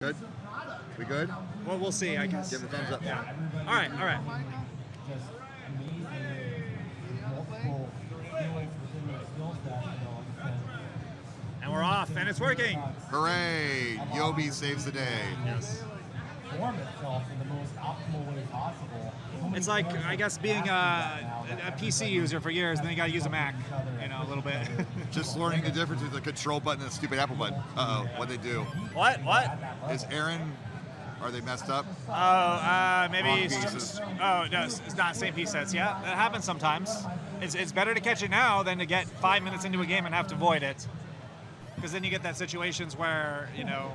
Good? We good? Well, we'll see, I guess. Give it a thumbs up. Yeah. All right, all right. Just amazing, multiple feelings within their skill set, And we're off, and it's working. Hooray! Yobi saves the day. Yes. form itself in the most optimal way possible. It's like, I guess, being a PC user for years, and then you got to use a Mac, you know, a little bit. Just learning the difference between the control button and the stupid Apple button. Uh-oh, what'd they do? What? Is Eren, are they messed up? Oh, maybe. Wrong pieces. Oh, no, it's not same piece sets. Yeah, that happens sometimes. It's better to catch it now than to get 5 minutes into a game and have to void it. Because then you get that situations where, you know,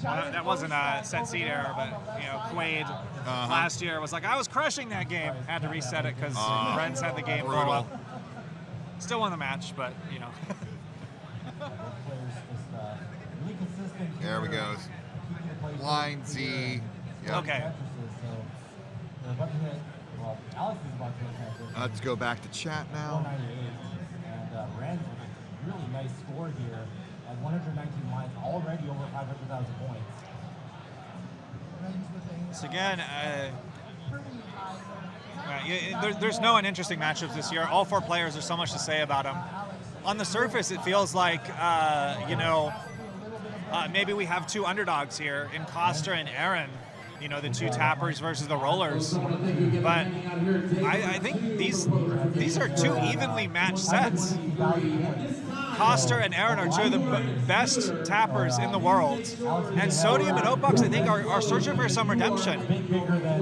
that wasn't a set seat error, but, you know, Quaid last year was like, I was crushing that game. Had to reset it because friends had the game blow brutal. up. Still won the match, but, you know. There we go. Line Z. Yep. Okay. Let's go back to chat now. And Rand's with a really nice score here at 119 lines, already over 500,000 points. So again, there's no uninteresting matchups this year. All four players, there's so much to say about them. On the surface, it feels like, you know, maybe we have two underdogs here in Koster and Eren. You know, the two tappers versus the rollers. But I think these are two evenly matched sets. Koster and Eren are two of the best tappers in the world. And Sodium and Opaux, I think, are searching for some redemption.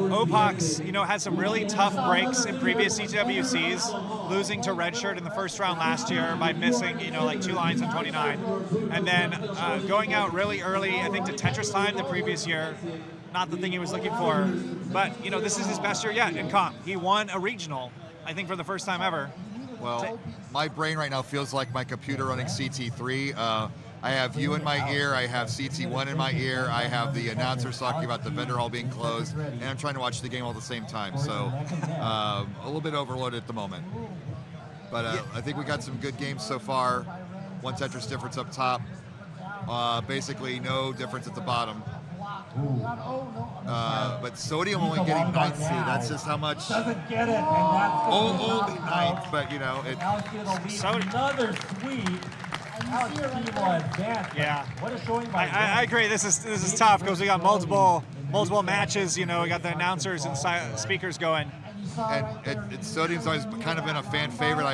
Opaux, you know, had some really tough breaks in previous CTWCs, losing to Redshirt in the first round last year by missing, you know, like 2 lines on 29. And then going out really early, I think, to Tetris time the previous year. Not the thing he was looking for, but you know, this is his best year yet in comp. He won a regional, I think, for the first time ever. Well, my brain right now feels like my computer running CT3. I have you in my ear, I have CT1 in my ear, I have the announcers talking about the vendor hall being closed, and I'm trying to watch the game all at the same time, so a little bit overloaded at the moment. But I think we got some good games so far. One Tetris difference up top, basically no difference at the bottom. But Sodium only getting 9th seed. That's just how much. Doesn't get it, and that's only 9th, but you know it. Another sweep. Yeah. What a showing by I agree. This is tough because we got multiple matches. You know, we got the announcers and speakers going. And Sodium's always kind of been a fan favorite.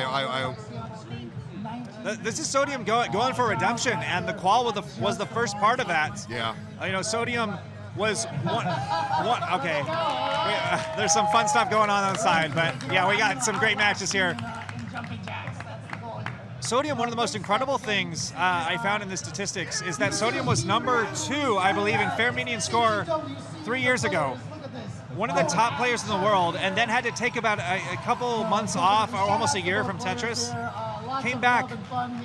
This is Sodium going for redemption, and the qual was the first part of that. Yeah. You know, Sodium was one. Okay, there's some fun stuff going on the side, but yeah, we got some great matches here. Sodium, one of the most incredible things I found in the statistics is that Sodium was number 2, I believe, in fair median score 3 years ago. One of the top players in the world, and then had to take about a couple months off, or almost a year from Tetris. Came back,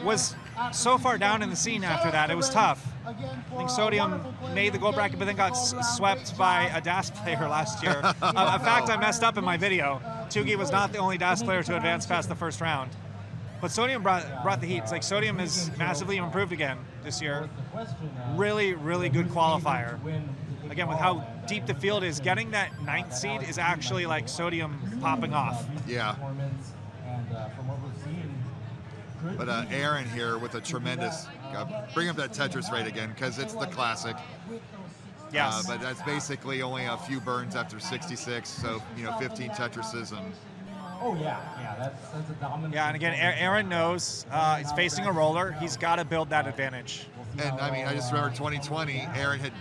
was so far down in the scene after that, it was tough. I think Sodium made the gold bracket, but then got swept by a DAS player last year. A fact I messed up in my video. Tugi was not the only DAS player to advance past the first round. But Sodium brought the heat. It's like Sodium has massively improved again this year. Really, really good qualifier. Again, with how deep the field is, getting that 9th seed is actually like Sodium popping off. Yeah. But Eren here with a tremendous, bring up that Tetris rate again, because it's the classic. Yes. But that's basically only a few burns after 66, so, you know, 15 Tetrises and... Oh, yeah, that's a dominant... Yeah, and again, Eren knows he's facing a roller. He's got to build that advantage. And, I mean, I just remember 2020, Eren had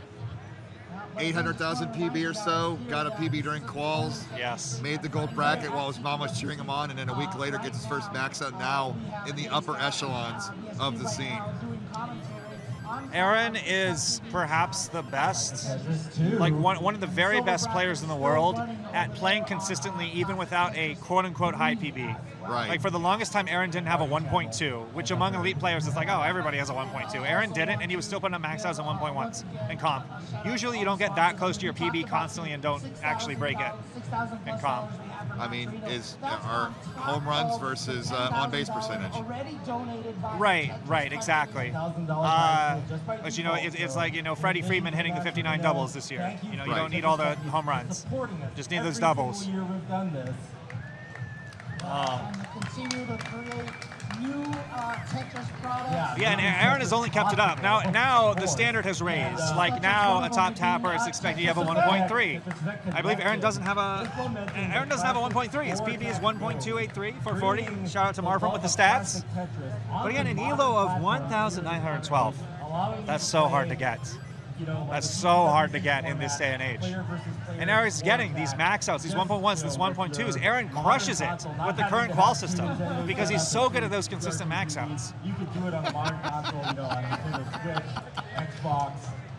800,000 PB or so, got a PB during quals. Yes. Made the gold bracket while his mom was cheering him on, and then a week later gets his first max out, now in the upper echelons of the scene. Eren is perhaps the best, like one of the very best players in the world at playing consistently even without a quote-unquote high PB. Right. Like for the longest time, Eren didn't have a 1.2, which among elite players is like, oh, everybody has a 1.2. Eren didn't, and he was still putting up max outs and 1.1s in comp. Usually you don't get that close to your PB constantly and don't actually break it in comp. I mean, are home runs versus on-base percentage. Right, exactly. But you know, it's like, you know, Freddie Freeman hitting the 59 doubles this year. You know, you don't need all the home runs. Just need those doubles. Continue to create new Tetris products. Yeah, and Eren has only kept it up. Now the standard has raised. Like now, a top tapper is expected to have a 1.3. I believe Eren doesn't have a 1.3. His PB is 1.283 for 40. Shout out to Marvin with the stats. But again, an elo of 1,912. That's so hard to get. That's so hard to get in this day and age. And Eren's getting these max outs, these 1.1s, these 1.2s. Eren crushes it with the current qual system because he's so good at those consistent max outs. You could do it on a modern console, you know, on Nintendo Switch, Xbox.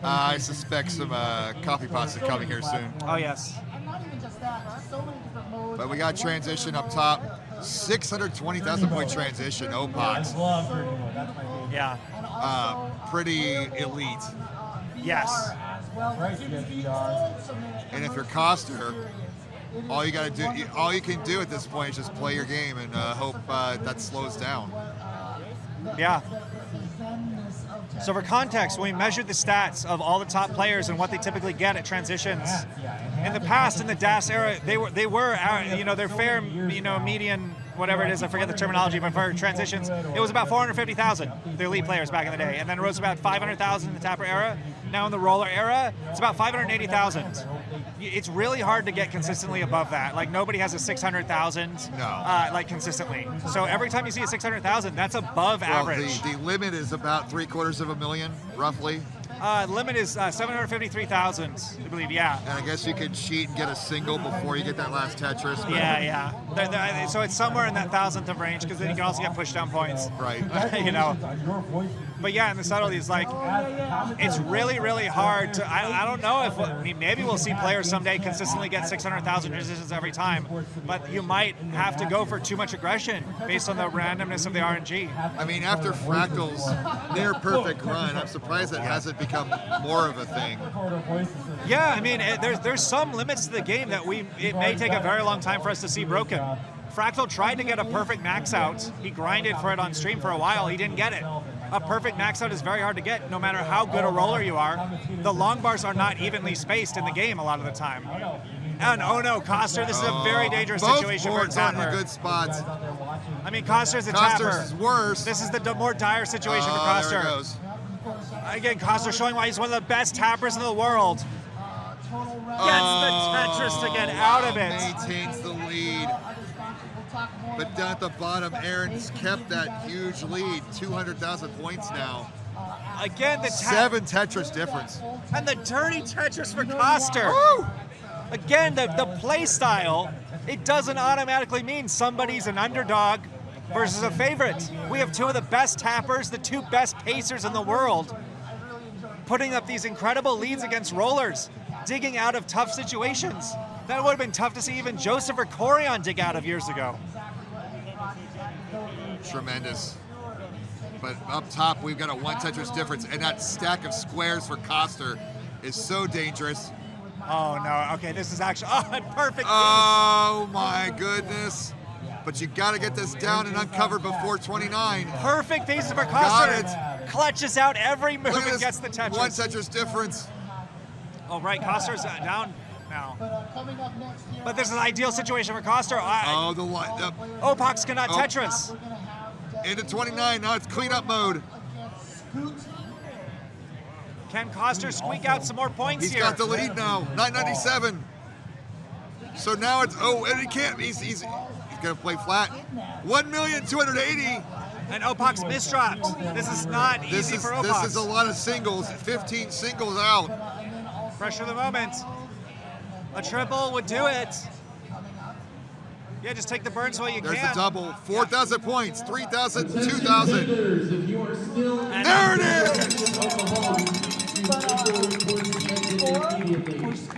I suspect some coffee pots are coming here soon. Oh, yes. And not even just that, there's so many different modes. But we got transition up top. 620,000 point transition, Opaux. That's my favorite. Yeah. Pretty elite. Yes. And if you're Koster, all you can do at this point is just play your game and hope that slows down. Yeah. So for context, when we measured the stats of all the top players and what they typically get at transitions, in the past, in the DAS era, they were you know, their fair, you know, median, whatever it is, I forget the terminology, but for transitions, it was about 450,000, the elite players back in the day, and then it rose about 500,000 in the tapper era. Now in the roller era, it's about 580,000. It's really hard to get consistently above that. Like nobody has a 600,000 like consistently. So every time you see a 600,000, that's above average. The limit is about 750,000, roughly. Limit is 753,000, I believe, yeah. And I guess you could cheat and get a single before you get that last Tetris. But Yeah. So it's somewhere in that thousandth of range, because then you can also get push down points. Right. You know. But yeah, and the subtleties, like, it's really, really hard to, I don't know if, I mean, maybe we'll see players someday consistently get 600,000 transitions every time, but you might have to go for too much aggression based on the randomness of the RNG. I mean, after Fractal's near perfect run, I'm surprised it hasn't become more of a thing. Yeah, I mean, there's some limits to the game that it may take a very long time for us to see broken. Fractal tried to get a perfect max out. He grinded for it on stream for a while. He didn't get it. A perfect max out is very hard to get, no matter how good a roller you are. The long bars are not evenly spaced in the game a lot of the time. And oh no, Koster, this is a very dangerous situation for a both boards aren't in tapper. good spots. I mean, Koster's a Koster's tapper. is worse. This is the more dire situation for There Koster. it goes. Again, Koster showing why he's one of the best tappers in the world. Gets the Tetris to get out of it. Maintains the lead. But down at the bottom, Eren's kept that huge lead, 200,000 points now. Again, the 7 Tetris difference. and the dirty Tetris for Koster. Woo! Again, the play style, it doesn't automatically mean somebody's an underdog versus a favorite. We have two of the best tappers, the two best pacers in the world, putting up these incredible leads against rollers, digging out of tough situations. That would have been tough to see even Joseph or Corion dig out of years ago. Tremendous. But up top, we've got a 1 Tetris difference, and that stack of squares for Koster is so dangerous. Oh no, okay, this is actually, perfect. Oh my goodness. But you gotta get this down and uncovered before 29. Perfect pieces for Got Koster. Clutches out every move Look at and this gets the Tetris. 1 Tetris difference. Oh right, Koster's down now. Coming up next here, But this is an ideal situation for Koster. Oh, the line. Opaux cannot Tetris. we're going to have Into 29, now it's cleanup mode. Scoot. Can Koster squeak out some more points He's here? got the lead now, 997. So now it's, and he can't, he's gonna play flat. 1,280,000. And Opaux misdropped. This is not easy for Opaux. This is a lot of singles, 15 singles out. Pressure of the moment. A triple would do it. Yeah, just take the burns while you There's can. the double, 4,000 points, 3,000, 2,000. And There it is!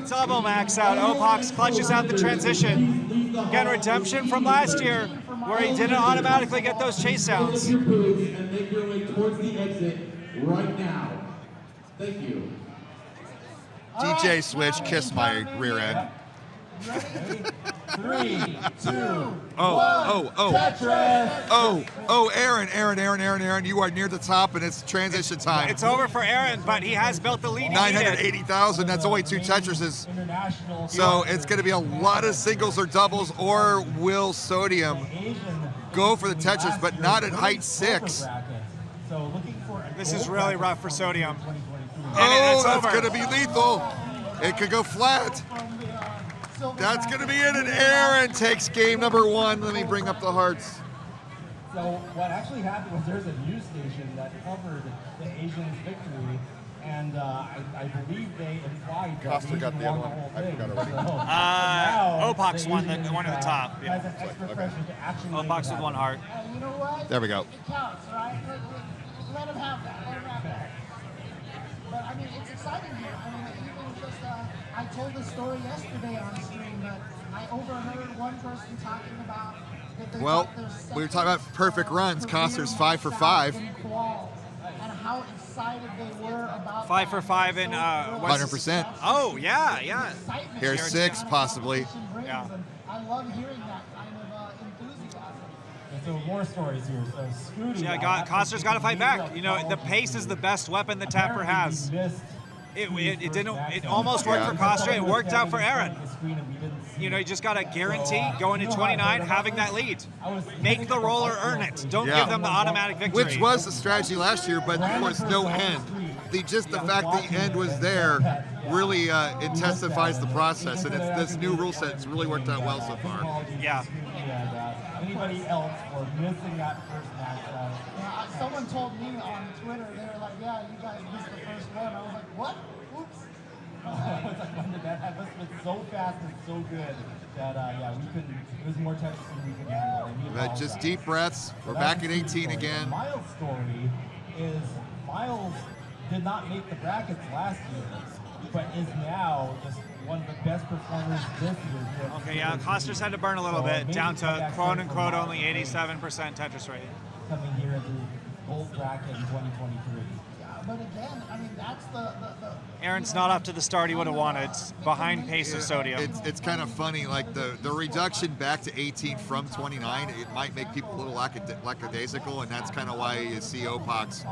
double max out. Opaux clutches out the transition. Again, redemption from last year. where he didn't automatically get those chase sounds. Your boots and make your way towards the exit right now. Thank you. DJ Switch, kiss my rear end. 3, 2, Oh, Tetris! Eren, you are near the top and it's transition time. It's over for Eren, but he has built the lead he needed. 980,000, that's only 2 Tetrises. International. So it's going to be a lot of singles or doubles, or will Sodium go for the Tetris, but not at height 6. This is really rough for Sodium. Oh, that's over. going to be lethal. It could go flat. That's going to be it, and Eren takes game number 1. Let me bring up the hearts. So what actually happened was there's a news station that covered the Asians' victory, and I believe they implied that Koster got the other won one. whole I thing. forgot already. So now Opaux won the Asians, one at the top. has an extra pressure to actually make Opaux it with 1 happen. heart. You know what? There we go. It counts, right? Let him have that. Let him have that. But I mean, it's exciting here. I mean, even just I told this story yesterday on stream, but I overheard one person talking about that they Well, got their we were second, talking about perfect runs. career Koster's 5 for shot 5. in qual, and how excited they were about 5 for 5 in what's 100%. Oh yeah. Here's 6, possibly. Yeah. I love hearing that kind of enthusiasm. And so more stories here. So Scooty. Yeah, Koster's got to fight back. You know, the pace is the best weapon the Tapper has. It almost worked for Koster. It worked out for Eren. You know, you just got to guarantee going to 29, having that lead. Make the roller earn it. Don't Yeah. give them the automatic victory. Which was the strategy last year, but there was no end. Just the fact the end was there really intensifies the process, and this new rule set has really worked out well so far. Yeah. Anybody else for missing that first match? Someone told me on Twitter, they were like, yeah, you guys missed the first one. I was like, what? Oops. I was like, when did that happen? This was so fast and so good that, yeah, we couldn't, it was more Tetris than we could handle. And we But just apologize. deep breaths. We're back at 18 again. Miles' story is Miles did not make the brackets last year, but is now just one of the best performers this year. Okay, yeah, Koster's had to burn a little bit, down to quote-unquote only 87% Tetris rate. Coming here into gold bracket in 2023. But again, I mean, that's the Eren's not up to the start he would have wanted, behind pace of Sodium. It's kind of funny, like the reduction back to 18 from 29, it might make people a little lackadaisical, and that's kind of why you see Opaux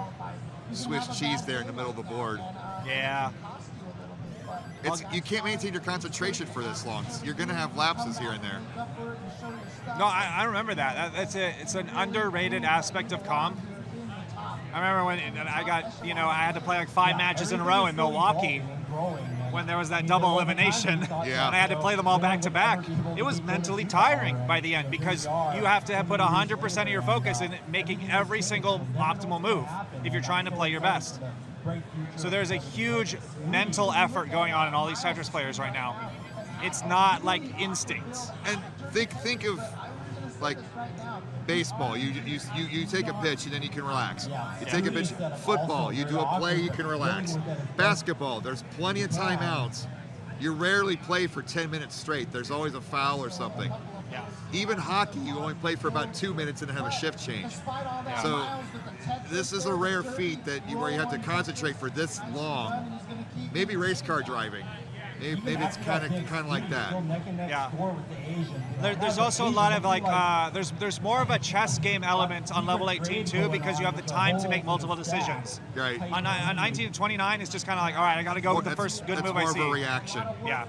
Swiss cheese there in the middle of the board. Yeah. You can't maintain your concentration for this long. You're going to have lapses here and there. No, I remember that. It's an underrated aspect of comp. I remember when I got, I had to play like 5 matches in a row in Milwaukee when there was that double elimination. Yeah. And I had to play them all back to back. It was mentally tiring by the end because you have to put 100% of your focus in making every single optimal move if you're trying to play your best. So there's a huge mental effort going on in all these Tetris players right now. It's not like instincts. And think of like baseball. You take a pitch and then you can relax. You take a pitch. Football, you do a play, you can relax. Basketball, there's plenty of timeouts. You rarely play for 10 minutes straight. There's always a foul or something. Yeah. Even hockey, you only play for about 2 minutes and have a shift change. So this is a rare feat where you have to concentrate for this long. Maybe race car driving. Maybe it's kind of like that. Yeah. There's also a lot of like there's more of a chess game element on level 18 too because you have the time to make multiple decisions. Right. On 19 to 29, it's just kind of like, all right, I got to go with the first good move I That's see. more of a reaction. Yeah.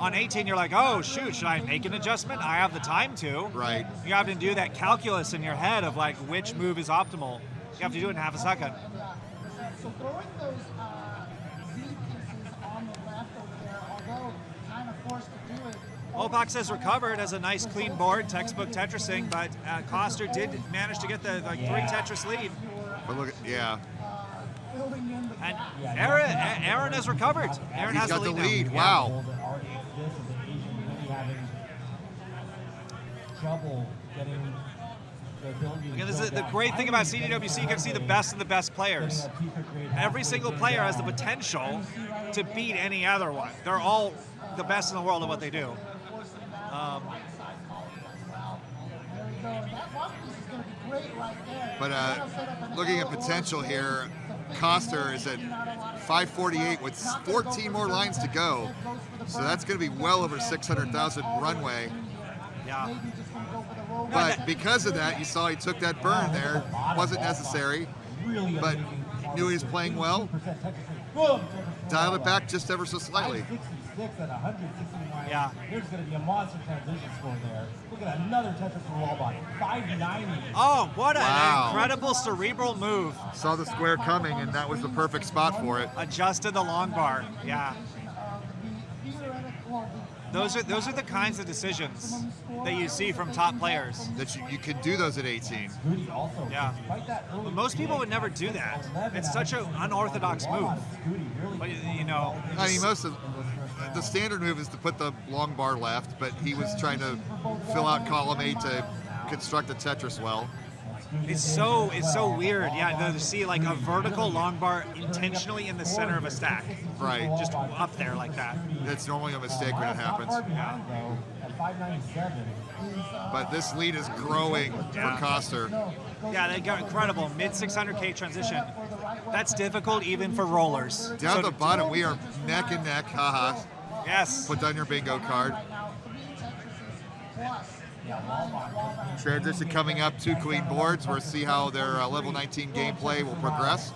On 18, you're like, oh shoot, should I make an adjustment? I have the time to. Right. You have to do that calculus in your head of like which move is optimal. You have to do it in half a second. So throwing those Z pieces on the left over there, although kind of forced to do it. Opaux has recovered as a nice clean board, textbook Tetrising, but Koster did manage to get the 3 Tetris lead. But look, yeah. Filling in the And gap. Eren has recovered. Eren He's has got the the lead. lead. Now. Wow. Trouble getting the ability to Again, this go is the back. great thing about CTWC. You can see the best of the best players. Every single player has the potential to beat any other one. They're all the best in the world at what they do. There we go. But looking at potential here, Koster is at 548 with 14 more lines to go. So that's going to be well over 600,000 runway. Yeah. But because of that, you saw he took that burn there. Wasn't necessary, but knew he was playing well. Dialed it back just ever so slightly. 66 at 161. Yeah. There's going to be a monster transition score there. Look at another Tetris for Wallbot. 590. Oh, what Wow. an incredible cerebral move. Saw the square coming, and that was the perfect spot for it. Adjusted the long bar. Yeah. Those are the kinds of decisions that you see from top players. That you can do those at 18. Scooty also. Yeah. Despite that early Most people would never do that. It's such an unorthodox move. But you know, I mean, most of the standard move is to put the long bar left, but he was trying to fill out column 8 to construct the Tetris well. it's so weird. Yeah, to see like a vertical long bar intentionally in the center of a stack, Right. just up there like that. That's normally a mistake when it happens. Yeah. At 597. But this lead is growing Yeah. for Koster. Yeah, they got incredible mid 600K transition. That's difficult even for rollers. Down So at the bottom, we are neck and neck. Haha. yes. Put down your bingo card. Transition coming up, 2 clean boards. We'll see how their level 19 gameplay will progress.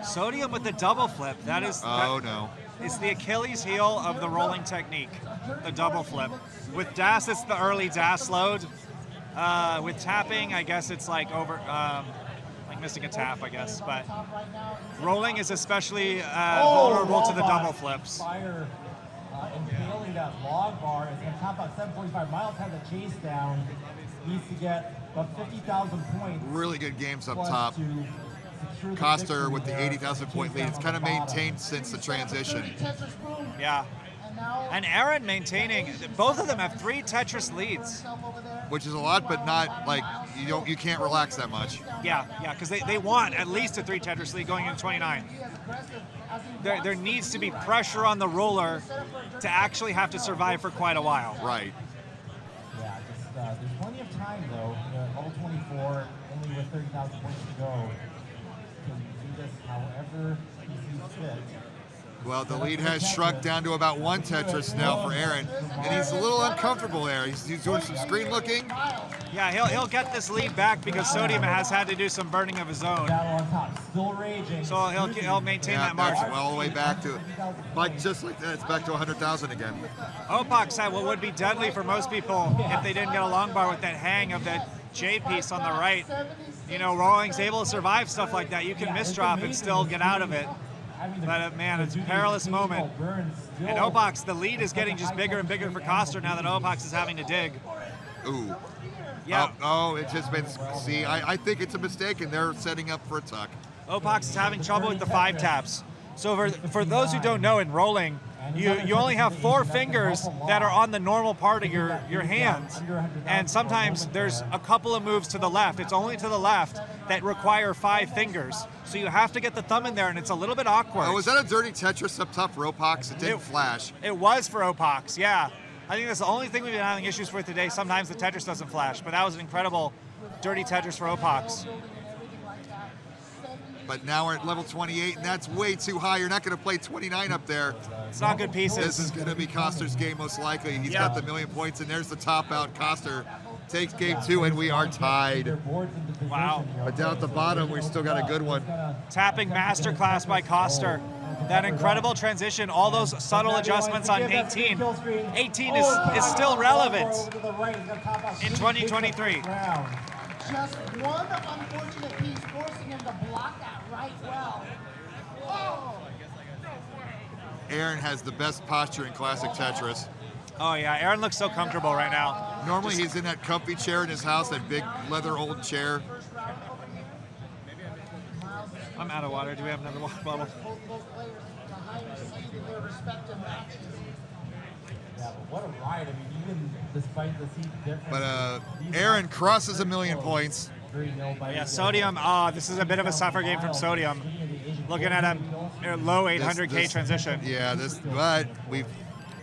Sodium with the double flip. That is. Oh no. It's the Achilles heel of the rolling technique, the double flip. With DAS, it's the early DAS load. With tapping, I guess it's like like missing a tap, I guess. But rolling is especially vulnerable to the double flips. Fire impaling that log bar is going to top out 745. Miles has a chase down. Needs to get about 50,000 points. Really good games up plus top. to secure the Koster victory with the there. 80,000 point lead. It's kind of maintained since the transition. Yeah. And Eren maintaining. Both of them have 3 Tetris leads. Which is a lot, but not like you can't relax that much. Yeah, because they want at least a 3 Tetris lead going into 29. There needs to be pressure on the roller to actually have to survive for quite a while. Right. Yeah, just, there's plenty of time though. Level 24, only with 30,000 points to go. Can do this however he sees fit. Well, the lead has shrunk down to about 1 Tetris now for Eren, and he's a little uncomfortable there. He's doing some screen looking. Yeah, he'll get this lead back because Sodium has had to do some burning of his own. Battle on top, still raging. So he'll maintain Yeah, that that's margin. all the way back to, like just like that, it's back to 100,000 again. Opaux had what would be deadly for most people if they didn't get a long bar with that hang of that J piece on the right. You know, Rolling's able to survive stuff like that. You can misdrop and still get out of it. But man, it's a perilous moment. And Opaux, the lead is getting just bigger and bigger for Koster now that Opaux is having to dig. Ooh. Yeah, Oh, it's just been, see, I think it's a mistake, and they're setting up for a tuck. Opaux is having trouble with the 5 taps. So for those who don't know, in rolling, you only have 4 fingers that are on the normal part of your hand. And sometimes there's a couple of moves to the left. It's only to the left that require 5 fingers. So you have to get the thumb in there, and it's a little bit awkward. Oh, was that a dirty Tetris up top for Opaux? It didn't flash. It was for Opaux, yeah. I think that's the only thing we've been having issues with today. Sometimes the Tetris doesn't flash, but that was an incredible dirty Tetris for Opaux. But now we're at level 28, and that's way too high. You're not going to play 29 up there. It's not good pieces. This is going to be Koster's game most likely. He's got the 1,000,000 points, and there's the top out. Koster takes game 2, and we are tied. Wow. But down at the bottom, we still got a good one. Tapping masterclass by Koster. That incredible transition, all those subtle adjustments on 18. 18 is still relevant in 2023. Just one unfortunate piece forcing him to block that right well. Oh! Eren has the best posture in Classic Tetris. Oh yeah, Eren looks so comfortable right now. Normally he's in that comfy chair in his house, that big leather old chair. I'm out of water. Do we have another water bottle? Both those players behind the scenes in their respective matches. Yeah, but what a ride. I mean, even despite the seed difference. But Eren crosses 1,000,000 points. Yeah, Sodium. This is a bit of a suffer game from Sodium. Looking at him, low 800K transition. Yeah, but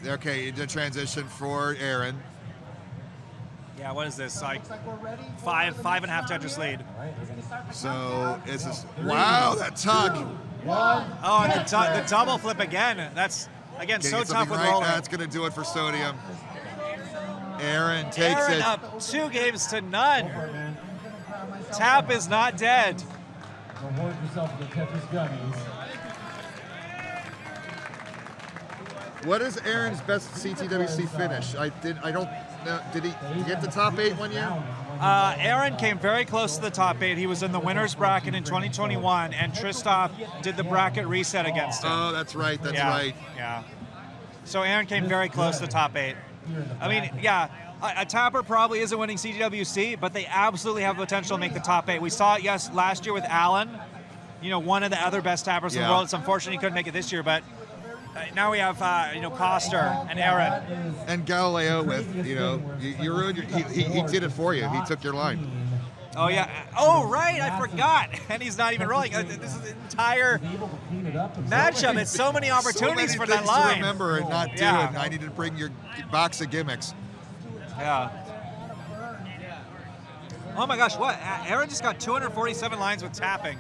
okay, the transition for Eren. Yeah, what is this? Like Looks like we're ready. for five the and a next half Tetris round. lead. So it's just, wow, that tuck. Oh, and the double flip again. That's, again, Can so get tough something with right. roller. That's going to do it for Sodium. Eren takes Eren it. up 2 games to none. Tap is not dead. Reward yourself with the Tetris gummies. What is Eren's best CTWC finish? I don't know. Did he get the top 8 one year? Eren came very close to the top 8. He was in the winner's bracket in 2021, and Tristan did the bracket reset against him. Oh, that's right. That's right. Yeah. So Eren came very close to the top 8. I mean, yeah, a tapper probably isn't winning CTWC, but they absolutely have the potential to make the top 8. We saw it, last year with Alan, one of the other best tappers in the world. It's unfortunate he couldn't make it this year, but now we have, Koster and Eren. And Galileo with, you ruined your, he did it for you. He took your line. Oh, yeah. Oh, right, I forgot. And he's not even rolling. This is the entire matchup. It's so many opportunities for that So many line. things to remember and not do Yeah. it. I need to bring your box of gimmicks. Yeah. Oh my gosh, what? Eren just got 247 lines with tapping.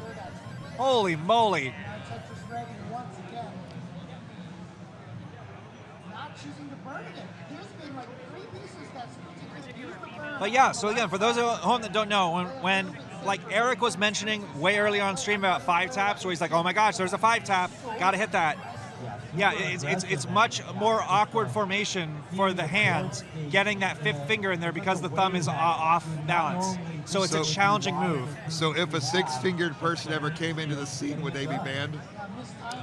Holy moly. Tetris ready once again. Not choosing to burn it. There's been like 3 pieces that's used to burn. But yeah, so again, for those at home that don't know, when like Eric was mentioning way early on stream about 5 taps, where he's like, oh my gosh, there's a 5 tap, gotta hit that. Yeah, it's much more awkward formation for the hand, getting that 5th finger in there because the thumb is off balance. So it's a challenging move. So if a 6-fingered person ever came into the scene, would they be banned?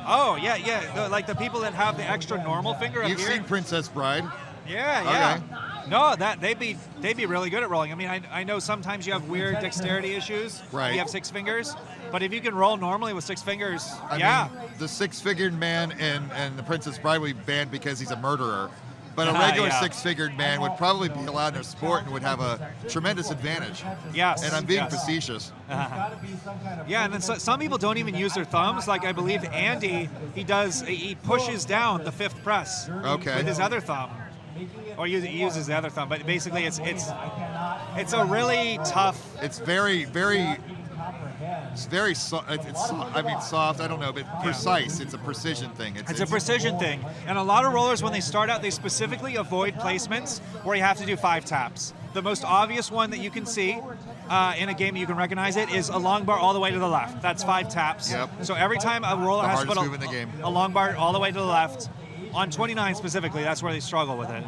Oh yeah, like the people that have the extra normal finger up You've here. seen Princess Bride. Yeah. No, they'd be really good at rolling. I mean, I know sometimes you have weird dexterity issues. Right. You have 6 fingers, but if you can roll normally with 6 fingers, I mean, the 6-fingered man and the Princess Bride would be banned because he's a murderer. But a regular 6-fingered man would probably be allowed in a sport and would have a tremendous advantage. Yes. And I'm being yes. facetious. Yeah, and then some people don't even use their thumbs. Like I believe Andy, he pushes down the 5th press with his other thumb. Or he uses the other thumb, but basically it's a really tough. It's very soft. I don't know, but precise. It's a precision thing. It's a precision thing, and a lot of rollers when they start out, they specifically avoid placements where you have to do 5 taps. The most obvious one that you can see in a game that you can recognize it is a long bar all the way to the left. That's 5 taps. Yep. So every time a roller The has to put hardest move in the game. a long bar all the way to the left, on 29 specifically, that's where they struggle with it.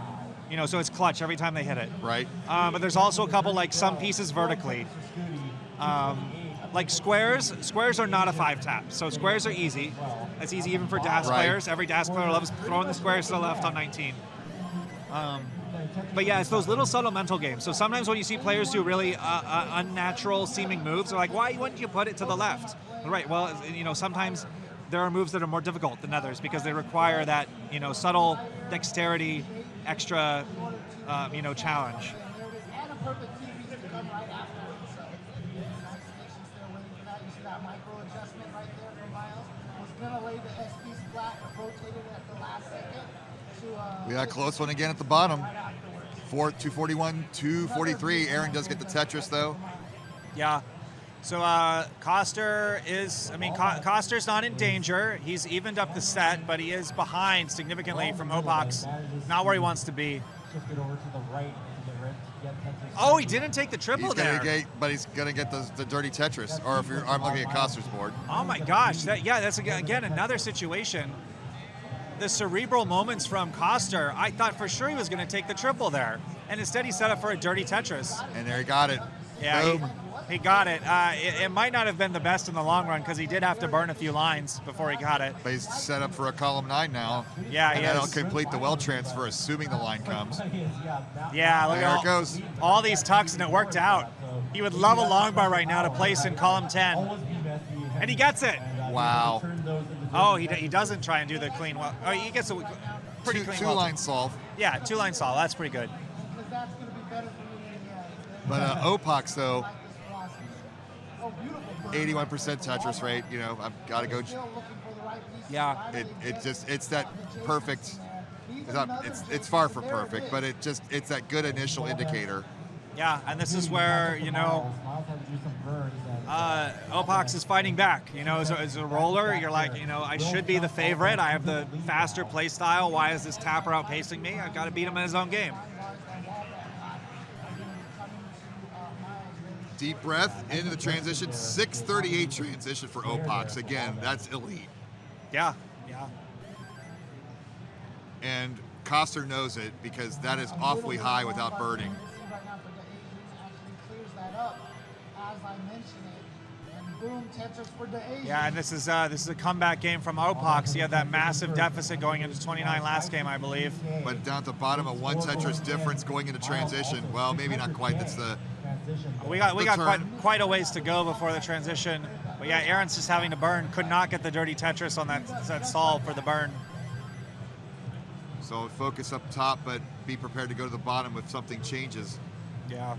So it's clutch every time they hit it. Right. But there's also a couple, like some pieces vertically. Like squares are not a 5 tap. So squares are easy. That's easy even for DAS players. Every DAS player loves throwing the squares to the left on 19. But yeah, it's those little subtle mental games. So sometimes when you see players do really unnatural seeming moves, they're like, why wouldn't you put it to the left? Right, well, sometimes there are moves that are more difficult than others because they require that, subtle dexterity, extra, challenge. And a perfect TV to come right after it. So, congratulations there, waiting for that. You see that micro adjustment right there from Miles. Was gonna lay the SP's flat, rotated it at the last second. We got a close one again at the bottom. 241, 243. Eren does get the Tetris though. Yeah. So Koster is, Koster's not in danger. He's evened up the set, but he is behind significantly from Opaux. Not where he wants to be. Oh, he didn't take the triple there. But he's gonna get the dirty Tetris. Or if I'm looking at Koster's board. Oh my gosh, that's again another situation. The cerebral moments from Koster, I thought for sure he was going to take the triple there, and instead he set up for a dirty Tetris. And there he got it. Yeah, Boom. he got it. It might not have been the best in the long run because he did have to burn a few lines before he got it. But he's set up for a column 9 now. Yeah, and he that'll is. complete the well transfer, assuming the line comes. Yeah, look There at it goes. all these tucks, and it worked out. He would love a long bar right now to place in column 10, and he gets it. Wow. Oh, he doesn't try and do the clean well. Oh, he gets a pretty clean well. 2-line solve. Yeah, 2-line solve. That's pretty good. Because that's going to be better for me than But Opaux though, Oh, beautiful. 81% Tetris rate. I've got to go. Still looking for the right piece. Yeah. It's that perfect. It's far from perfect, but it's that good initial indicator. Yeah, and this is where, you know, Opaux is fighting back. You know, as a roller, you're like, you know, I should be the favorite. I have the faster play style. Why is this tapper outpacing me? I've got to beat him in his own game. Deep breath into the transition. 638 transition for Opaux. Again, that's elite. Yeah, yeah. And Koster knows it because that is awfully high without burning. Yeah, and this is a comeback game from Opaux. He had that massive deficit going into 29 last game, I believe. But down at the bottom, a 1 Tetris difference going into transition. Well, maybe not quite. That's the We got turn. quite a ways to go before the transition. But yeah, Eren's just having to burn. Could not get the dirty Tetris on that solve for the burn. So focus up top, but be prepared to go to the bottom if something changes. Yeah.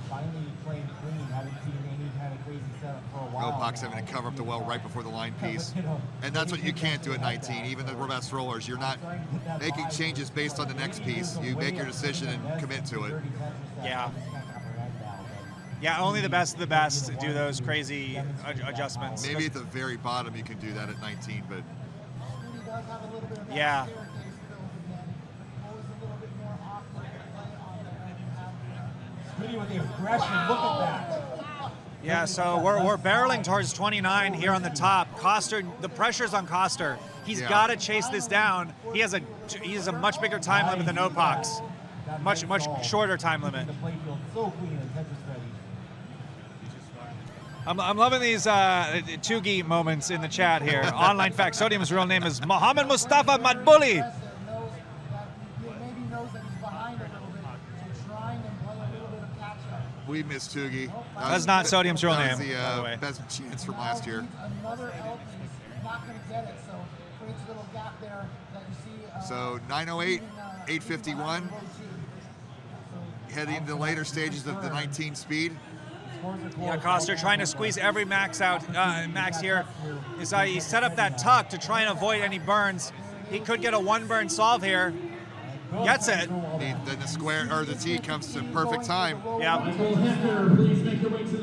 Finally playing clean, haven't seen any kind of crazy setup for a while. Opaux having to cover up the well right before the line piece. And that's what you can't do at 19. Even the best rollers, you're not making changes based on the next piece. You make your decision and commit to it. Yeah. Yeah, only the best of the best do those crazy adjustments. Maybe at the very bottom you can do that at 19, but yeah. With the aggression, look at that. Yeah, so we're barreling towards 29 here on the top. Koster, the pressure's on Koster. He's got to chase this down. He has a much bigger time limit than Opaux. Much shorter time limit. I'm loving these Tugi moments in the chat here. Online fact, Sodium's real name is Mohammed Mustafa Madbuli. we miss Tugi. That's not Sodium's real name, That by the was way. the best chance from last year. Another elk is not going to get it, so creates a little gap there that you see. So 908, 851. Heading into the later stages of the 19 speed. Yeah, Koster trying to squeeze every max out. Max here is he set up that tuck to try and avoid any burns. He could get a one burn solve here. Gets it. Then the square or the T comes to perfect time. Yeah.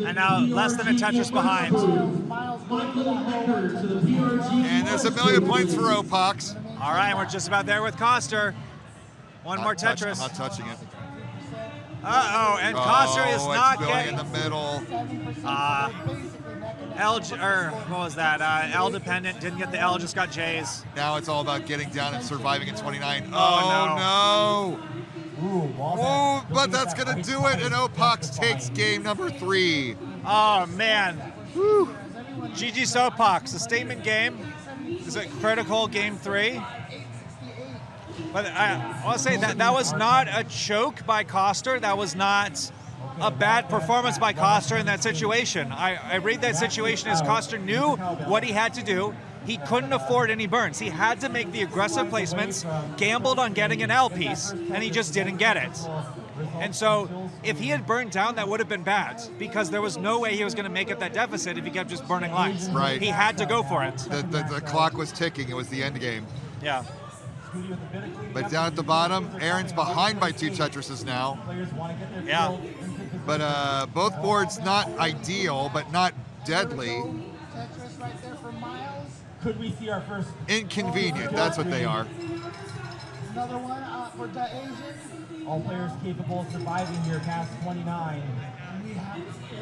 And now less than a Tetris behind. And there's a million points for Opaux. All right, we're just about there with Koster. One more Tetris. I'm not touching it. Uh-oh, and Koster is not getting in the middle. L, or what was that? L dependent, didn't get the L, just got J's. Now it's all about getting down and surviving at 29. Oh, no. Ooh, but that's going to do it, and Opaux takes game number 3. Oh, man. Whew. GG Opaux, a statement game. Is it critical game 3? But I want to say that was not a choke by Koster. That was not a bad performance by Koster in that situation. I read that situation as Koster knew what he had to do. He couldn't afford any burns. He had to make the aggressive placements, gambled on getting an L piece, and he just didn't get it. And so if he had burned down, that would have been bad because there was no way he was going to make up that deficit if he kept just burning lines. Right. He had to go for it. The clock was ticking. It was the end game. Yeah. But down at the bottom, Eren's behind by 2 Tetrises now. Yeah. But both boards not ideal, but not deadly. Tetris right there for Miles. Could we see our first? Inconvenient, that's what they are. Another one for the Asian. All players capable of surviving here past 29.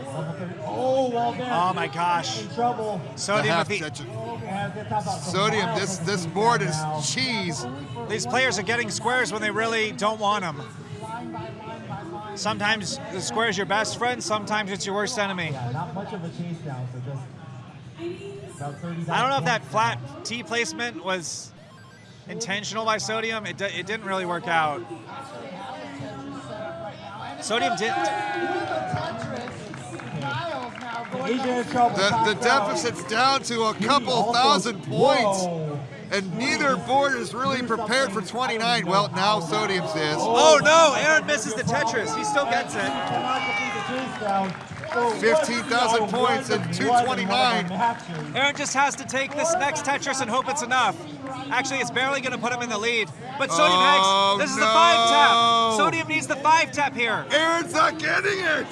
Level 30. Oh, well done. Oh my gosh. In trouble. Sodium with the, Sodium, this board is cheese. these players are getting squares when they really don't want them. Sometimes the square is your best friend, sometimes it's your worst enemy. Yeah, not much of a chase down, so just about 30. I don't know if that flat T placement was intentional by Sodium. It didn't really work out. Sodium didn't. The deficit's down to a couple thousand points. And neither board is really prepared for 29. Well, now Sodium's is. Oh no, Eren misses the Tetris. He still gets it. 15,000 points and 229. Eren just has to take this next Tetris and hope it's enough. Actually, it's barely going to put him in the lead. But Sodium Oh, Hex, this is the no. 5-tap. Sodium needs the 5-tap here. Eren's not getting it.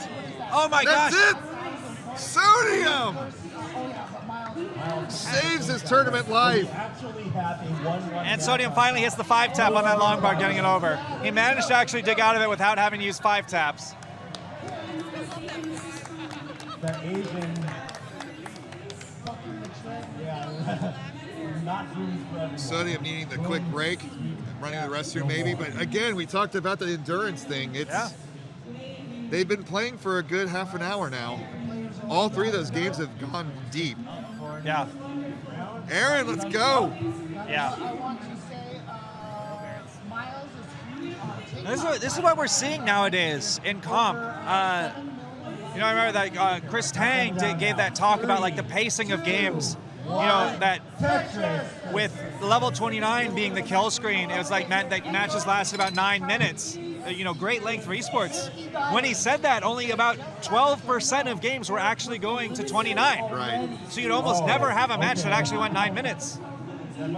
Oh my That's gosh. it. Sodium saves his tournament life. Actually have a 1-1 And Sodium finally hits the 5-tap on that long bar, getting it over. He managed to actually dig out of it without having to use 5 taps. The Asian. Yeah. Not rooms for everyone. Sodium needing the quick break, running the restroom maybe. But again, we talked about the endurance thing. Yeah. They've been playing for a good half an hour now. All 3 of those games have gone deep. Yeah. Eren, let's go. Yeah. I want to say, Miles is This is what we're seeing nowadays in comp. You know, I remember that Chris Tang gave that talk about like the pacing of games. You know, that with level 29 being the kill screen, it was like meant that matches lasted about 9 minutes. You know, great length for esports. When he said that, only about 12% of games were actually going to 29. Right. So you'd almost never have a match that actually went 9 minutes.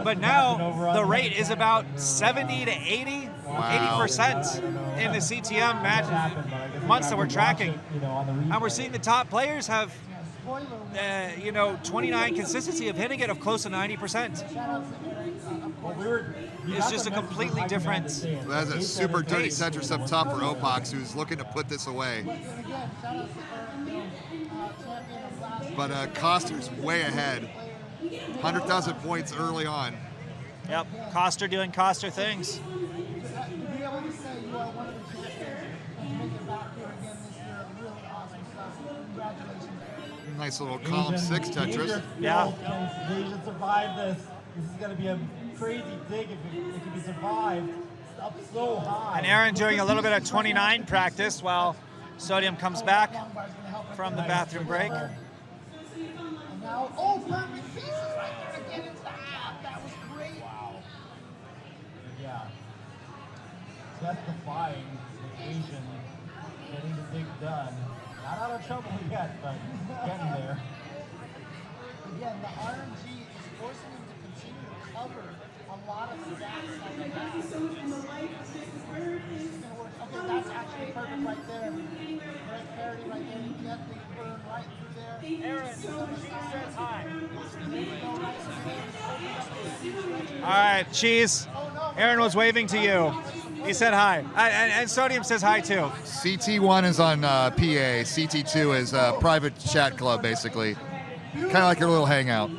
But now the rate is about 70 to 80, 80% in the CTM match months that we're tracking. And we're seeing the top players have, you know, 29 consistency of hitting it of close to 90%. It's just a completely different. That's a super dirty Tetris up top for Opaux, who's looking to put this away. But Koster's way ahead. 100,000 points early on. Yep, Koster doing Koster things. to be able to say you are one of the champions and make it back here again this year, really awesome stuff. Congratulations. Nice little column 6 Tetris. Yeah. Asian survive this. This is going to be a crazy dig if it can be survived. It's up so high. And Eren doing a little bit of 29 practice while Sodium comes back from the bathroom break. And now, oh, perfect pieces right there to get into the half. That was great. Wow. Yeah. Justifying the Asian getting the dig done. Not out of trouble yet, but getting there. Again, the RNG is forcing him to continue to cover a lot of stats like that. This is going to work. Okay, that's actually perfect right there. Great parity right there. You get the burn right through there. Eren, she says hi. All All right, Cheese. Eren was waving to you. He said hi. And Sodium says hi too. CT1 is on PA. CT2 is a private chat club, basically. Kind of like your little hangout.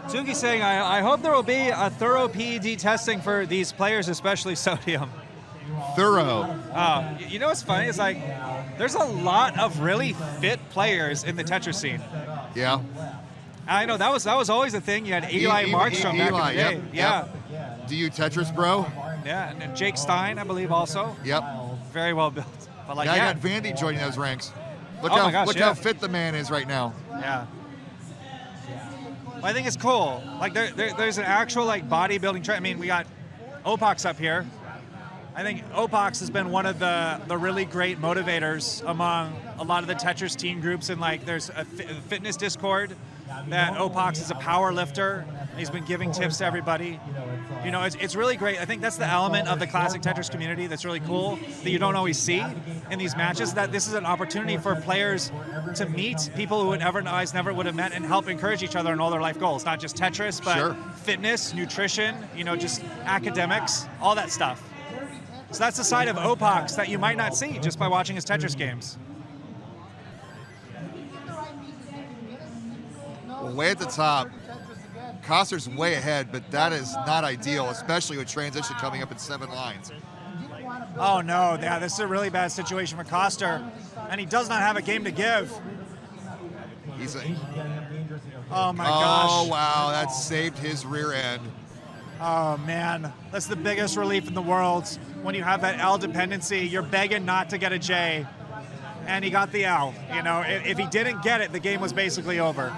Tuki's saying, I hope there will be a thorough PED testing for these players, especially Sodium. Thorough. You know what's funny? It's like, there's a lot of really fit players in the Tetris scene. Yeah. I know, that was always a thing. You had Eli Markstrom back in the day. Yep, Yeah. yep. Do you Tetris, bro? Yeah, and Jake Stein, I believe, also. Yep. Very well built. But like, Yeah, yeah. I got Vandy joining those ranks. Look Oh how my gosh, look yeah. how fit the man is right now. Yeah. Well, I think it's cool. Like there's an actual like bodybuilding trend. I mean, we got Opaux up here. I think Opaux has been one of the really great motivators among a lot of the Tetris team groups. And like there's a fitness Discord that Opaux is a power lifter. He's been giving tips to everybody. You know, it's really great. I think that's the element of the Classic Tetris community that's really cool that you don't always see in these matches, that this is an opportunity for players to meet people who would otherwise never would have met and help encourage each other in all their life goals. Not just Tetris, but Sure. fitness, nutrition, you know, just academics, all that stuff. So that's the side of Opaux that you might not see just by watching his Tetris games. Well, way at the top. Koster's way ahead, but that is not ideal, especially with transition coming up in 7 lines. Oh no, yeah, this is a really bad situation for Koster, and he does not have a game to give. He's a, Oh my gosh. oh wow, that saved his rear end. Oh man, that's the biggest relief in the world. When you have that L dependency, you're begging not to get a J, and he got the L. You know, if he didn't get it, the game was basically over.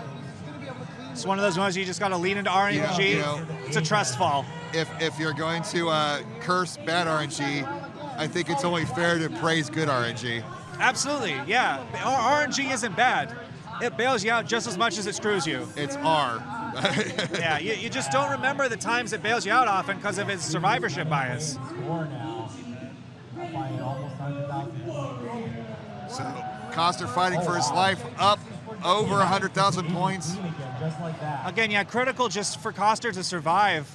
It's one of those ones you just got to lean into RNG. Yeah, you know, it's a trust fall. If you're going to curse bad RNG, I think it's only fair to praise good RNG. Absolutely, yeah. RNG isn't bad. It bails you out just as much as it screws you. It's R. Yeah, you just don't remember the times it bails you out often because of his survivorship bias. Score now by almost 100,000. So Koster fighting for his life, up over 100,000 points. Just like that. Again, yeah, critical just for Koster to survive.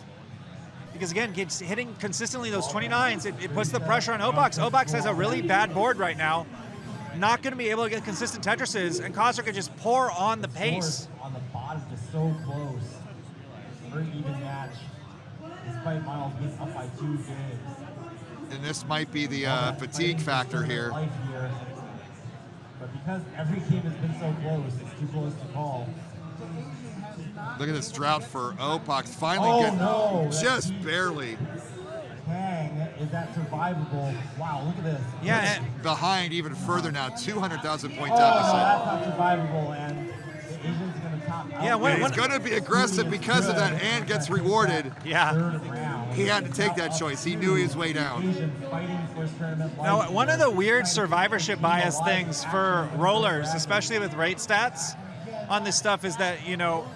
Because again, gets hitting consistently those 29s, it puts the pressure on Opaux. Opaux has a really bad board right now. Not going to be able to get consistent Tetrises, and Koster could just pour on the pace. On the bottom, just so close. Very even match. Despite Miles being up by 2 games. And this might be the fatigue factor here. But because every game has been so close, it's too close to call. Look at this drought for Opaux. Finally just barely. Kang, is that survivable? Wow, look at this. Yeah, behind even further now, 200,000 point Oh, deficit. that's not survivable, and the Asian's going to top out. Yeah, He's going to be aggressive because of that and gets rewarded. yeah. Third round. He had to take that choice. He knew he was way down. Asian fighting for his tournament life. Now, one of the weird survivorship bias things for rollers, especially with rate stats on this stuff, is that, you know,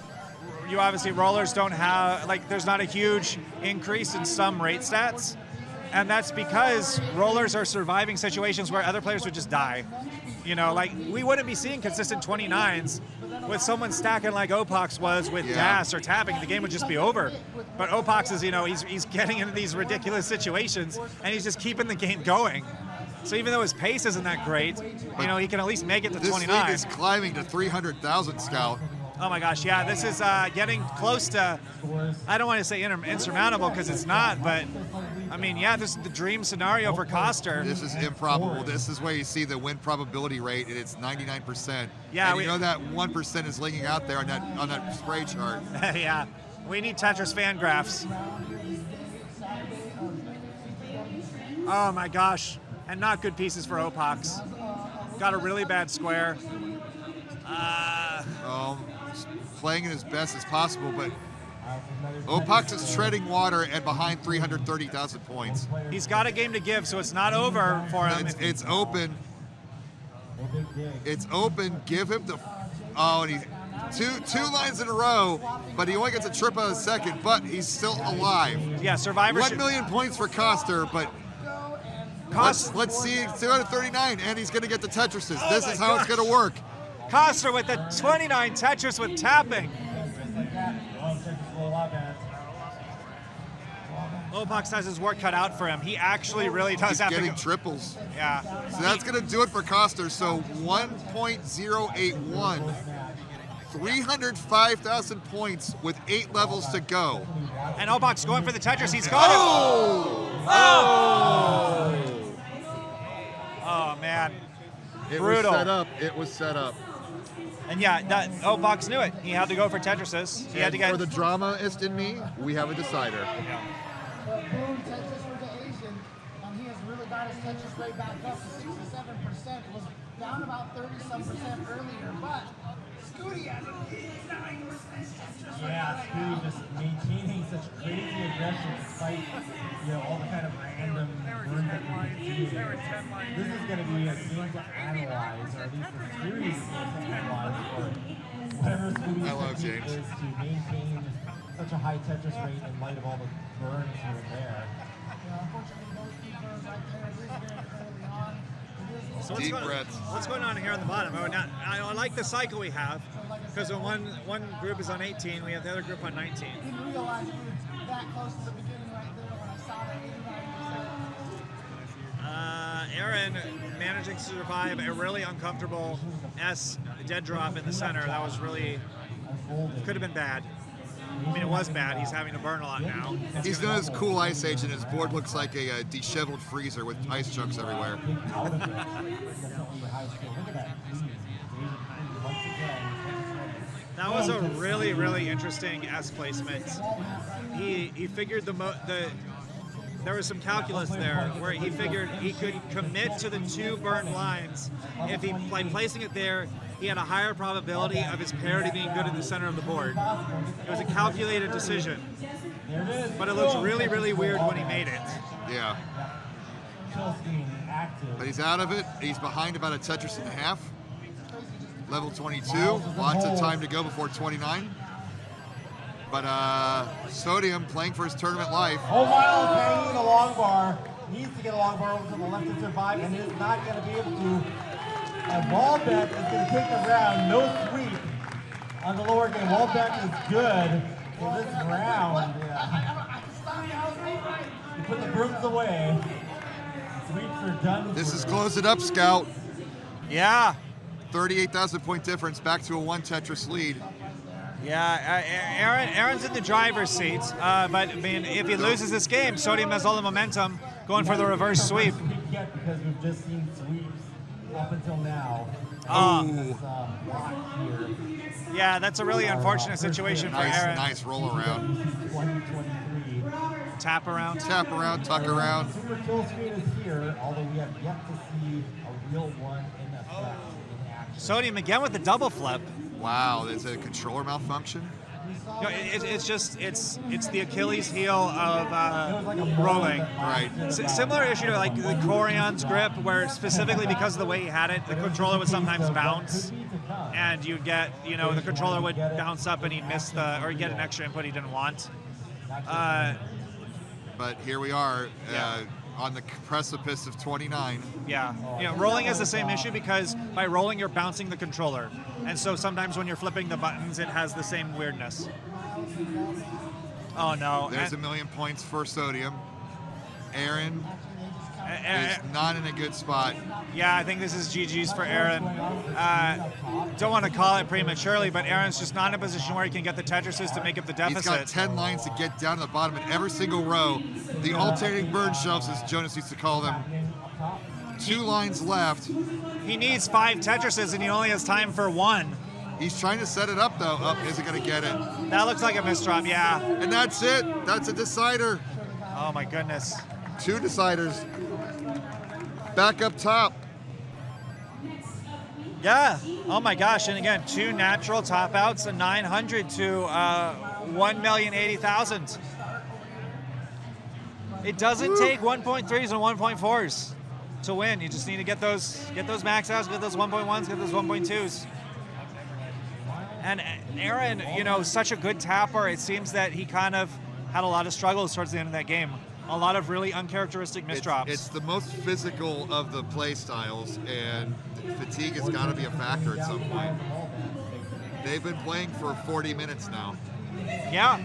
you obviously, rollers don't have, like, there's not a huge increase in some rate stats. And that's because rollers are surviving situations where other players would just die. You know, like, we wouldn't be seeing consistent 29s with someone stacking like Opaux was with DAS or tapping. The game would just be over. But Opaux is, you know, he's getting into these ridiculous situations, and he's just keeping the game going. So even though his pace isn't that great, you know, he can at least make it to This 29. league is climbing to 300,000, Scout. Oh my gosh, yeah, this is getting close to, I don't want to say insurmountable because it's not, but I mean, yeah, this is the dream scenario for Koster. This is improbable. This is where you see the win probability rate, and it's 99%. Yeah, and you know that 1% is leaking out there on that spray chart. Yeah, we need Tetris fan graphs. Oh my gosh, and not good pieces for Opaux. Got a really bad square. Playing it as best as possible, but Opaux is treading water and behind 330,000 points. He's got a game to give, so it's not over for him. It's open. It's open. Give him the. Oh, and he two lines in a row, but he only gets a trip out of second. But he's still alive. Yeah, survivorship. 1 million points for Koster, but let's see 239, and he's going to get the Tetrises. This is how it's going to work. Koster with the 29 Tetris with tapping. Opaux has his work cut out for him. He actually really does He's have to getting go. triples. Yeah. So that's going to do it for Koster. So 1.081. 305,000 points with 8 levels to go. And Opaux going for the Tetris. He's got it. Oh, man. It Brutal. was set up. It was set up. And yeah, Opaux knew it. He had to go for Tetrises. He had to get. For the dramaist in me, we have a decider. Yeah. Boom, Tetris for the Asian, and he has really got his Tetris rate back up to 67%. It was down about 30-some% earlier, but Scooty has a 89% Tetris rate. Yeah, Scooty just maintaining such crazy aggression despite, you know, all the kind of random burns that we can see. This is going to be a game to analyze, or at least a series of games to analyze for whatever Scooty's technique is to maintain such a high Tetris rate in light of all the burns here and there. Yeah, unfortunately, those two burns right there, it is very early on. So Deep breaths. What's going on here on the bottom? I like the cycle we have, because when one group is on 18, we have the other group on 19. I didn't realize we were that close to the beginning right there when I saw that 89%. Eren managing to survive a really uncomfortable S dead drop in the center. That was really, could have been bad. I mean, it was bad. He's having to burn a lot now. He's done his cool ice age, and his board looks like a disheveled freezer with ice chunks everywhere. That was a really, really interesting S placement. He figured there was some calculus there where he figured he could commit to the 2 burnt lines. If he, by placing it there, he had a higher probability of his parity being good in the center of the board. It was a calculated decision. But it looks really, really weird when he made it. Yeah. But he's out of it. He's behind about a Tetris and a half. Level 22. Lots of time to go before 29. But Sodium playing for his tournament life. Oh, Miles hanging the long bar. Needs to get a long bar over to the left to survive, and is not going to be able to. And Wallback is going to take the round. No sweep on the lower game. Wallback is good for this round. Yeah. You put the brooms away. Sweeps are done. This is close it up, Scout. Yeah. 38,000 point difference, back to a 1 Tetris lead. Yeah, Eren's in the driver's seat, but I mean, if he loses this game, Sodium has all the momentum going for the reverse sweep. Because we've just seen sweeps up until now. Yeah, that's a really unfortunate situation for Eren. Nice roll around. 2023. Tap around. Tap around, tuck around. Super kill screen is here, although we have yet to see a real one in effect in action. Sodium again with the double flip. Wow, there's a controller malfunction. No, it's the Achilles heel of rolling. Right. Similar issue to like the Corion's grip, where specifically because of the way he had it, the controller would sometimes bounce, and you'd get, the controller would bounce up and he'd miss or he'd get an extra input he didn't want. But here we are on the precipice of 29. Yeah, rolling is the same issue because by rolling you're bouncing the controller, and so sometimes when you're flipping the buttons it has the same weirdness. Oh no! There's a million points for Sodium. Eren is not in a good spot. Yeah, I think this is GG's for Eren. Don't want to call it prematurely, but Eren's just not in a position where he can get the Tetrises to make up the deficit. He's got 10 lines to get down to the bottom in every single row. The alternating burn shelves, as Jonas used to call them. 2 lines left. He needs 5 Tetrises, and he only has time for 1. He's trying to set it up, though. Is he going to get it? That looks like a misdrop, yeah. And that's it. That's a decider. Oh, my goodness. 2 deciders. Back up top. Yeah. Oh my gosh. And again, 2 natural top outs, a 900 to 1,080,000. It doesn't take 1.3s and 1.4s to win. You just need to get those max outs, get those 1.1s, get those 1.2s. And Eren, such a good tapper. It seems that he kind of had a lot of struggles towards the end of that game. A lot of really uncharacteristic misdrops. It's the most physical of the play styles, and fatigue has got to be a factor at some point. They've been playing for 40 minutes now. Yeah.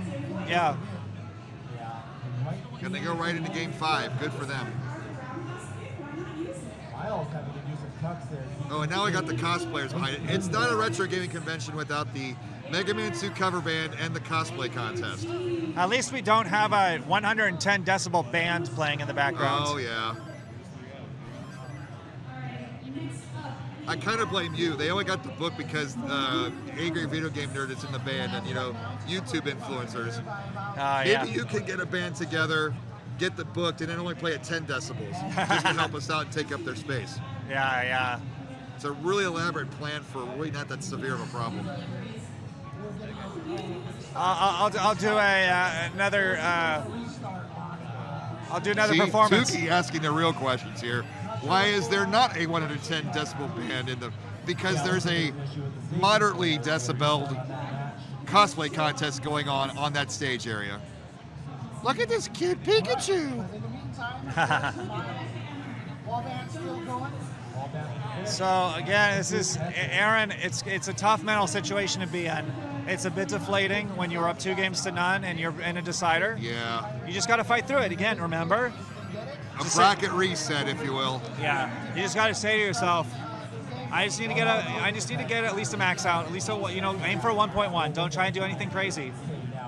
And they go right into game 5. Good for them. Oh, and now I got the cosplayers behind it. It's not a retro gaming convention without the Mega Man 2 cover band and the cosplay contest. At least we don't have a 110 decibel band playing in the background. Oh, yeah. I kind of blame you. They only got the book because Angry Video Game Nerd is in the band and, YouTube influencers. Maybe you can get a band together, get the booked, and then only play at 10 decibels just to help us out and take up their space. Yeah. It's a really elaborate plan for really not that severe of a problem. I'll do another. I'll do another performance. Tuki asking the real questions here. Why is there not a 110 decibel band in the? Because there's a moderately decibeled cosplay contest going on that stage area. Look at this kid, Pikachu. So again, this is Eren. It's a tough mental situation to be in. It's a bit deflating when you're up 2-0 and you're in a decider. Yeah. You just got to fight through it. Again, remember. A bracket reset, if you will. Yeah. You just got to say to yourself, I just need to get at least a max out. At least aim for a 1.1. Don't try and do anything crazy.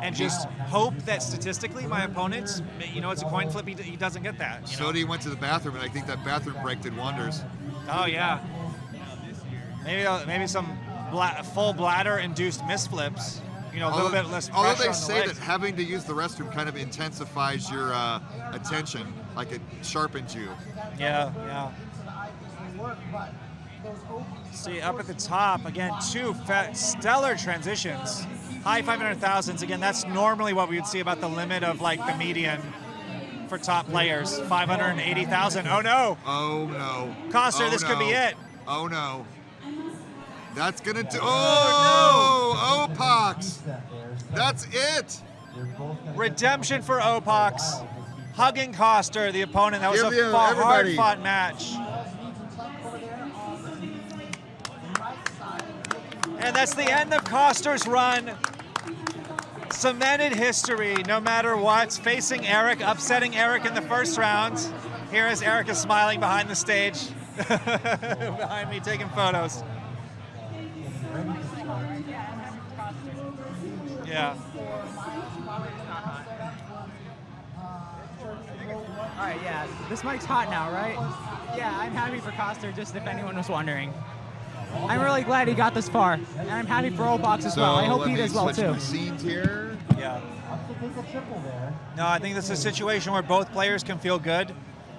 And just hope that statistically my opponent, it's a coin flip, he doesn't get that. Sodi went to the bathroom, and I think that bathroom break did wonders. Oh, yeah. Maybe some full bladder-induced misflips. A little bit less pressure on the legs. Although they say that having to use the restroom kind of intensifies your attention, like it sharpens you. Yeah. See, up at the top, again, 2 stellar transitions. High 500,000s. Again, that's normally what we would see about the limit of like the median for top players. 580,000. Oh no! Oh no! Koster, this could be it. Oh no! That's gonna do. Oh! Pox! That's it. Redemption for Opaux. Hugging Koster, the opponent. That was Give you a everybody. hard-fought match. And that's the end of Koster's run. Cemented history, no matter what. Facing Eric, upsetting Eric in the first round. Here as Eric is smiling behind the stage. Behind me, taking photos. Yeah. All right, yeah, this mic's hot now, right? Yeah, I'm happy for Koster, just if anyone was wondering. I'm really glad he got this far, and I'm happy for Opaux as well. I hope he does well too. Switch scenes here. Yeah. No, I think this is a situation where both players can feel good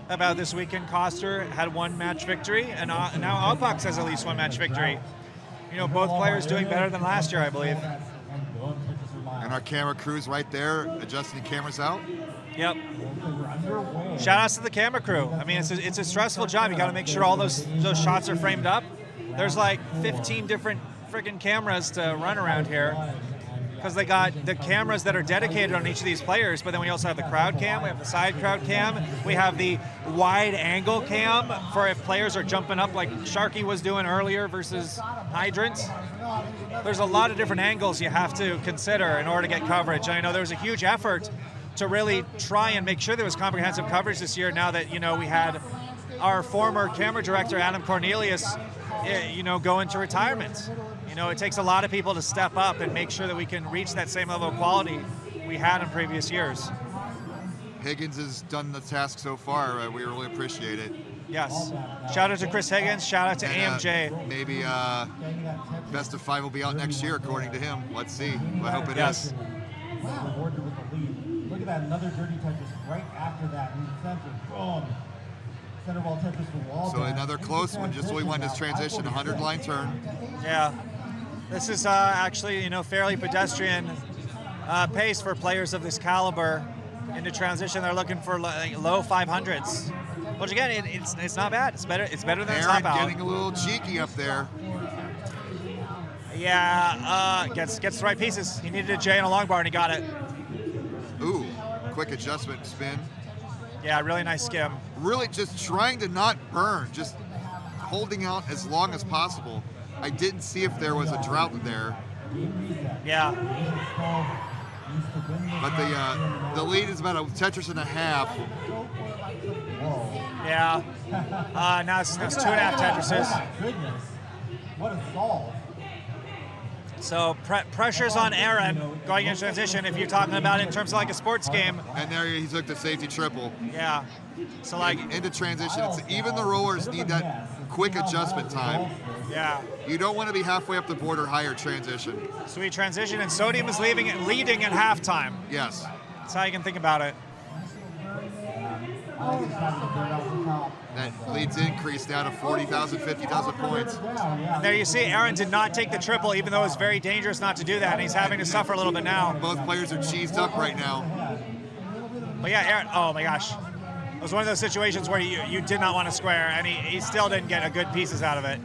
about this weekend. Koster had one match victory, and now Opaux has at least one match victory. You know, both players doing better than last year, I believe. And our camera crew's right there, adjusting the cameras out. Yep. Shout outs to the camera crew. I mean, it's a stressful job. You got to make sure all those shots are framed up. There's like 15 different freaking cameras to run around here because they got the cameras that are dedicated on each of these players, but then we also have the crowd cam, we have the side crowd cam, we have the wide angle cam for if players are jumping up like Sharky was doing earlier versus Hydrant. There's a lot of different angles you have to consider in order to get coverage. And I know there was a huge effort to really try and make sure there was comprehensive coverage this year now that, you know, we had our former camera director, Adam Cornelius, you know, go into retirement. You know, it takes a lot of people to step up and make sure that we can reach that same level of quality we had in previous years. Higgins has done the task so far. We really appreciate it. Yes. Shout out to Chris Higgins. Shout out to And, AMJ. Maybe best of 5 will be out next year, according to him. Let's see. I hope it is. Rewarded with the lead. Look at that, another dirty Tetris right after that. In the center, boom. Center ball Tetris for wall. So another close one, just so we won this transition, 100-line turn. Yeah. This is actually, you know, fairly pedestrian pace for players of this caliber. Into transition, they're looking for like low 500s. Which again, it's not bad. It's better than Eren top out. getting a little cheeky up there. Yeah, gets the right pieces. He needed a J and a long bar, and he got it. Ooh, quick adjustment spin. Yeah, really nice skim. Really just trying to not burn, just holding out as long as possible. I didn't see if there was a drought there. Yeah. But the lead is about a Tetris and a half. Yeah. Now it's 2.5 Tetrises. Goodness. What a solve. So pressure's on Eren going into transition if you're talking about it in terms of like a sports game. And there he took the safety triple. Yeah. So like into transition, even the rollers need that quick adjustment time. Yeah. You don't want to be halfway up the board or higher transition. Sweet transition, and Sodium is leading at halftime. Yes. That's how you can think about it. That leads increase now to 40,000, 50,000 points. And there you see Eren did not take the triple, even though it's very dangerous not to do that, and he's having to suffer a little bit now. Both players are cheesed up right now. But yeah, Eren, oh my gosh. It was one of those situations where you did not want to square, and he still didn't get a good pieces out of it.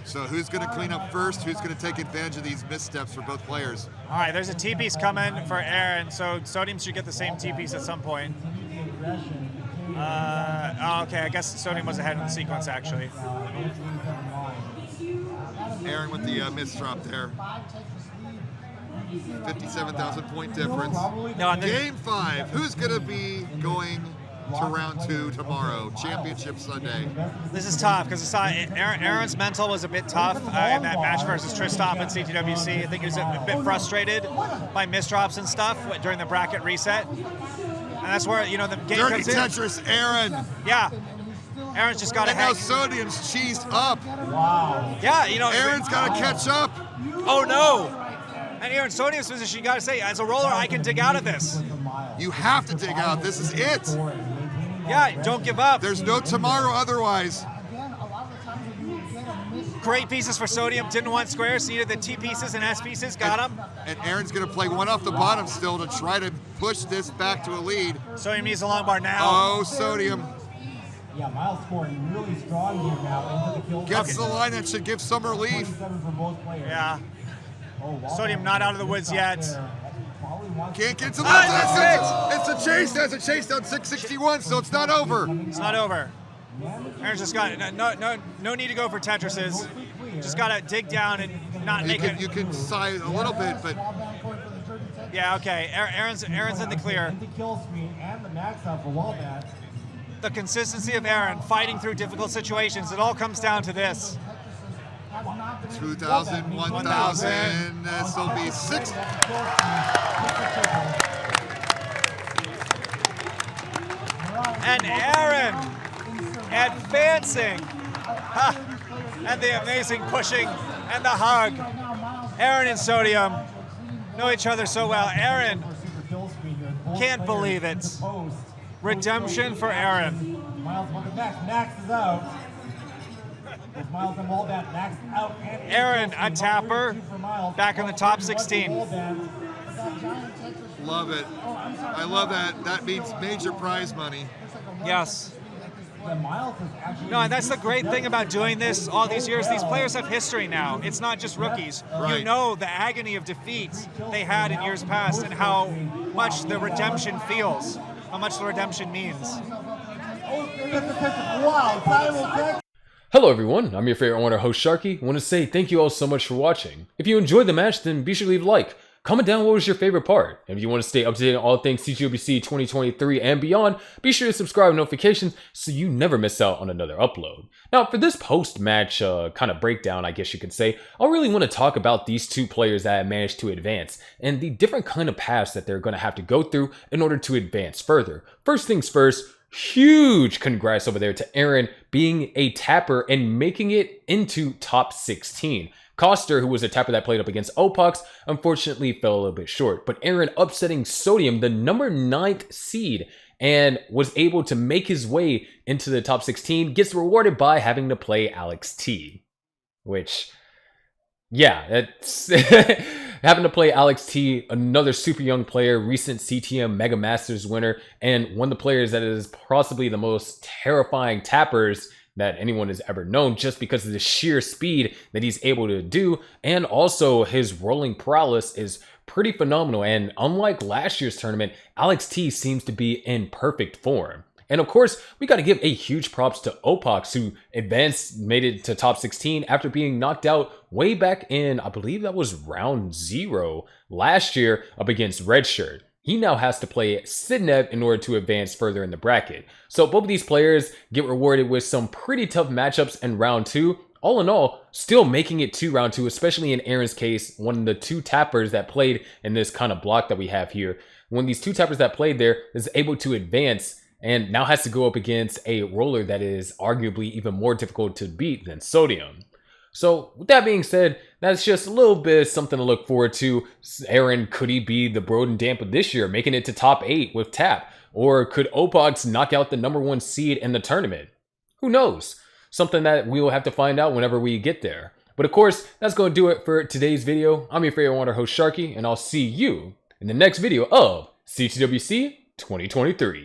So who's going to clean up first? Who's going to take advantage of these missteps for both players? All right, there's a T-piece coming for Eren, so Sodium should get the same T-piece at some point. Okay, I guess Sodium was ahead in the sequence, actually. Eren with the misdrop there. 57,000 point difference. No, Game 5, who's going to be going to round 2 tomorrow? Championship Sunday. This is tough because Eren's mental was a bit tough in that match versus Tristop in CTWC. I think he was a bit frustrated by misdrops and stuff during the bracket reset. And that's where, you know, the game Dirty comes in. Tetris, Eren. Yeah. Eren's just got to And now Sodium's cheesed up. Wow. Yeah, you know. Eren's got to catch up. Oh, no. And here in Sodium's position, you got to say, as a roller, I can dig out of this. You have to dig out. This is it. Yeah, don't give up. There's no tomorrow otherwise. Great pieces for Sodium. Didn't want squares. Needed the T pieces and S pieces. Got them. And Eren's going to play one off the bottom still to try to push this back to a lead. Sodium needs a long bar now. Oh, Sodium. Yeah, Miles scoring really strong here now into the kill. Gets the line that should give some relief. 27 for both players. Yeah. Oh, wow. Sodium not out of the woods yet. Can't get to the It's a chase. That's a chase down 661, so it's not over. It's not over. Eren's just got no need to go for Tetrises. Just got to dig down and not make it. You can sigh a little bit, but yeah, okay. Eren's in the clear. The consistency of Eren fighting through difficult situations. It all comes down to this. 2,000, 1,000. This will be 6. And Eren advancing. And the amazing pushing and the hug. Eren and Sodium know each other so well. Eren can't believe it. Redemption for Eren. Max is out. Eren, a tapper, back in the top 16. Love it. I love that. That means major prize money. Yes. No, and that's the great thing about doing this all these years. These players have history now. It's not just rookies. Right. You know the agony of defeat they had in years past and how much the redemption feels, how much the redemption means. Hello everyone, I'm your favorite owner host Sharky. I want to say thank you all so much for watching. If you enjoyed the match, then be sure to leave a like. Comment down what was your favorite part. And if you want to stay up to date on all things CTWC 2023 and beyond, be sure to subscribe with notifications so you never miss out on another upload. Now for this post-match kind of breakdown, I guess you could say, I really want to talk about these two players that have managed to advance and the different kind of paths that they're going to have to go through in order to advance further. First things first, huge congrats over there to Eren being a tapper and making it into top 16. Koster, who was a tapper that played up against Opaux, unfortunately fell a little bit short, but Eren upsetting Sodium, the number 9th seed, and was able to make his way into the top 16, gets rewarded by having to play Alex T. Which, yeah, it's having to play Alex T, another super young player, recent CTM Mega Masters winner, and one of the players that is possibly the most terrifying tappers that anyone has ever known, just because of the sheer speed that he's able to do, and also his rolling prowess is pretty phenomenal. And unlike last year's tournament, Alex T seems to be in perfect form. And of course, we got to give a huge props to Opaux, who advanced, made it to top 16 after being knocked out way back in, I believe that was round 0 last year up against Redshirt. He now has to play Sidnev in order to advance further in the bracket. So both of these players get rewarded with some pretty tough matchups in round 2. All in all, still making it to round 2, especially in Eren's case, one of the two tappers that played in this kind of block that we have here. One of these two tappers that played there is able to advance and now has to go up against a roller that is arguably even more difficult to beat than Sodium. So with that being said, that's just a little bit of something to look forward to. Eren, could he be the Broden Damp of this year, making it to top 8 with tap? Or could Opaux knock out the number 1 seed in the tournament? Who knows? Something that we will have to find out whenever we get there. But of course, that's going to do it for today's video. I'm your favorite wonder host Sharky, and I'll see you in the next video of CTWC 2023.